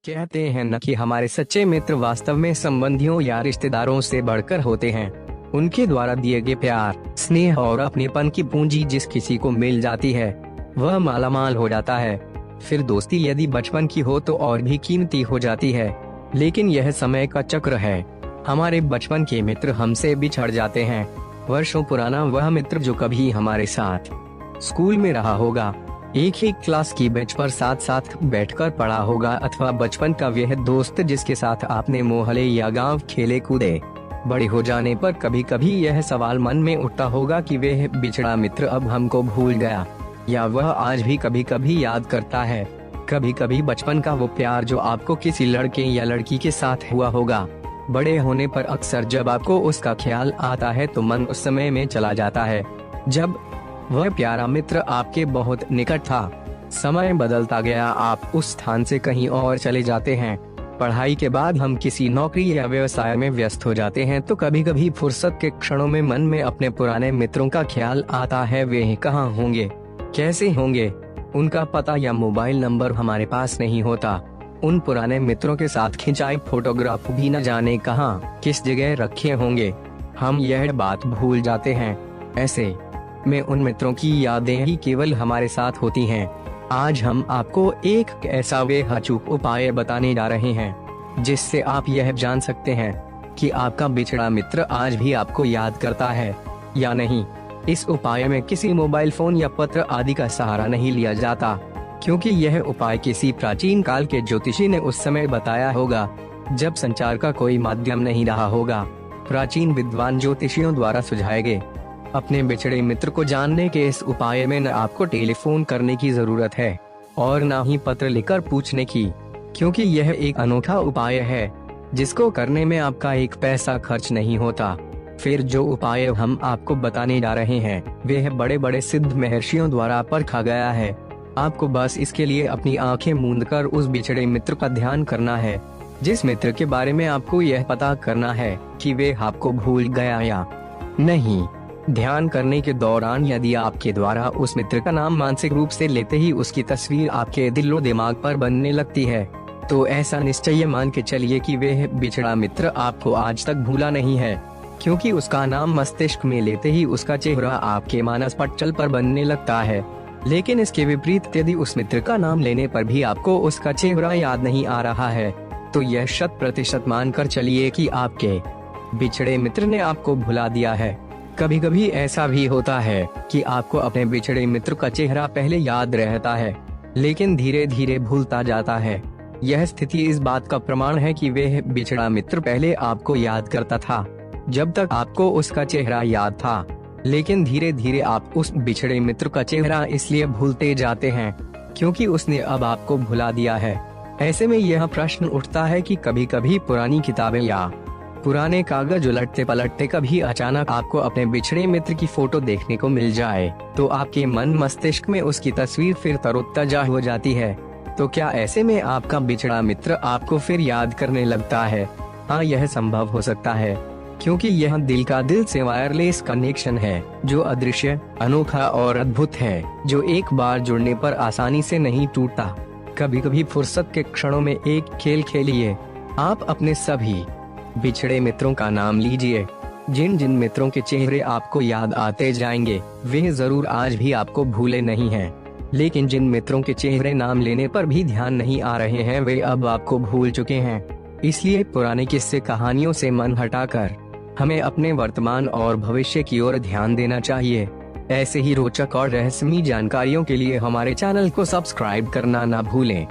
कहते हैं न कि हमारे सच्चे मित्र वास्तव में संबंधियों या रिश्तेदारों से बढ़कर होते हैं। उनके द्वारा दिए गए प्यार, स्नेह और अपनेपन की पूंजी जिस किसी को मिल जाती है वह मालामाल हो जाता है। फिर दोस्ती यदि बचपन की हो तो और भी कीमती हो जाती है। लेकिन यह समय का चक्र है। हमारे बचपन के मित्र हमसे बिछड़ जाते हैं। वर्षों पुराना वह मित्र जो कभी हमारे साथ स्कूल में रहा होगा, एक ही क्लास की बेंच पर साथ साथ बैठकर पढ़ा होगा, अथवा बचपन का वह दोस्त जिसके साथ आपने मोहल्ले या गांव खेले कूदे। बड़े हो जाने पर कभी कभी यह सवाल मन में उठता होगा कि वह बिछड़ा मित्र अब हमको भूल गया, या वह आज भी कभी कभी याद करता है। कभी कभी बचपन का वो प्यार जो आपको किसी लड़के या लड़की के साथ हुआ होगा, बड़े होने पर अक्सर जब आपको उसका ख्याल आता है तो मन उस समय में चला जाता है जब वह प्यारा मित्र आपके बहुत निकट था। समय बदलता गया, आप उस स्थान से कहीं और चले जाते हैं। पढ़ाई के बाद हम किसी नौकरी या व्यवसाय में व्यस्त हो जाते हैं तो कभी कभी फुर्सत के क्षणों में मन में अपने पुराने मित्रों का ख्याल आता है। वे कहाँ होंगे, कैसे होंगे, उनका पता या मोबाइल नंबर हमारे पास नहीं होता। उन पुराने मित्रों के साथ खिंचाए फोटोग्राफ भी न जाने कहाँ किस जगह रखे होंगे। हम यह बात भूल जाते हैं। ऐसे में उन मित्रों की यादें ही केवल हमारे साथ होती हैं। आज हम आपको एक ऐसा बेहचूक उपाय बताने जा रहे हैं जिससे आप यह जान सकते हैं कि आपका बिछड़ा मित्र आज भी आपको याद करता है या नहीं। इस उपाय में किसी मोबाइल फोन या पत्र आदि का सहारा नहीं लिया जाता, क्योंकि यह उपाय किसी प्राचीन काल के ज्योतिषी ने उस समय बताया होगा जब संचार का कोई माध्यम नहीं रहा होगा। प्राचीन विद्वान ज्योतिषियों द्वारा सुझाए गए अपने बिछड़े मित्र को जानने के इस उपाय में न आपको टेलीफोन करने की जरूरत है और न ही पत्र लिखकर पूछने की, क्योंकि यह एक अनोखा उपाय है जिसको करने में आपका एक पैसा खर्च नहीं होता। फिर जो उपाय हम आपको बताने जा रहे हैं वह बड़े बड़े सिद्ध महर्षियों द्वारा परखा गया है। आपको बस इसके लिए अपनी आंखें मूंदकर उस बिछड़े मित्र का ध्यान करना है, जिस मित्र के बारे में आपको यह पता करना है कि वे आपको भूल गया या नहीं। ध्यान करने के दौरान यदि आपके द्वारा उस मित्र का नाम मानसिक रूप से लेते ही उसकी तस्वीर आपके दिलो दिमाग पर बनने लगती है तो ऐसा निश्चय मान के चलिए कि वह बिछड़ा मित्र आपको आज तक भूला नहीं है, क्योंकि उसका नाम मस्तिष्क में लेते ही उसका चेहरा आपके मानस पटल पर बनने लगता है। लेकिन इसके विपरीत यदि उस मित्र का नाम लेने पर भी आपको उसका चेहरा याद नहीं आ रहा है तो यह 100% मानकर चलिए कि आपके बिछड़े मित्र ने आपको भुला दिया है। कभी कभी ऐसा भी होता है कि आपको अपने बिछड़े मित्र का चेहरा पहले याद रहता है लेकिन धीरे धीरे भूलता जाता है। यह स्थिति इस बात का प्रमाण है कि वह बिछड़ा मित्र पहले आपको याद करता था जब तक आपको उसका चेहरा याद था, लेकिन धीरे धीरे आप उस बिछड़े मित्र का चेहरा इसलिए भूलते जाते हैं क्योंकि उसने अब आपको भुला दिया है। ऐसे में यह प्रश्न उठता है कि कभी कभी पुरानी किताबें या पुराने कागज उलटते पलटते कभी अचानक आपको अपने बिछड़े मित्र की फोटो देखने को मिल जाए तो आपके मन मस्तिष्क में उसकी तस्वीर फिर तरोताजा हो जाती है। तो क्या ऐसे में आपका बिछड़ा मित्र आपको फिर याद करने लगता है? हाँ, यह संभव हो सकता है, क्योंकि यह दिल का दिल से वायरलेस कनेक्शन है जो अदृश्य, अनोखा और अद्भुत है, जो एक बार जुड़ने पर आसानी से नहीं टूटता। कभी कभी फुर्सत के क्षणों में एक खेल खेलिए। आप अपने सभी बिछड़े मित्रों का नाम लीजिए। जिन जिन मित्रों के चेहरे आपको याद आते जाएंगे वे जरूर आज भी आपको भूले नहीं हैं, लेकिन जिन मित्रों के चेहरे नाम लेने पर भी ध्यान नहीं आ रहे हैं वे अब आपको भूल चुके हैं। इसलिए पुराने किस्से कहानियों से मन हटाकर हमें अपने वर्तमान और भविष्य की ओर ध्यान देना चाहिए। ऐसे ही रोचक और रहस्यमयी जानकारियों के लिए हमारे चैनल को सब्सक्राइब करना ना भूलें।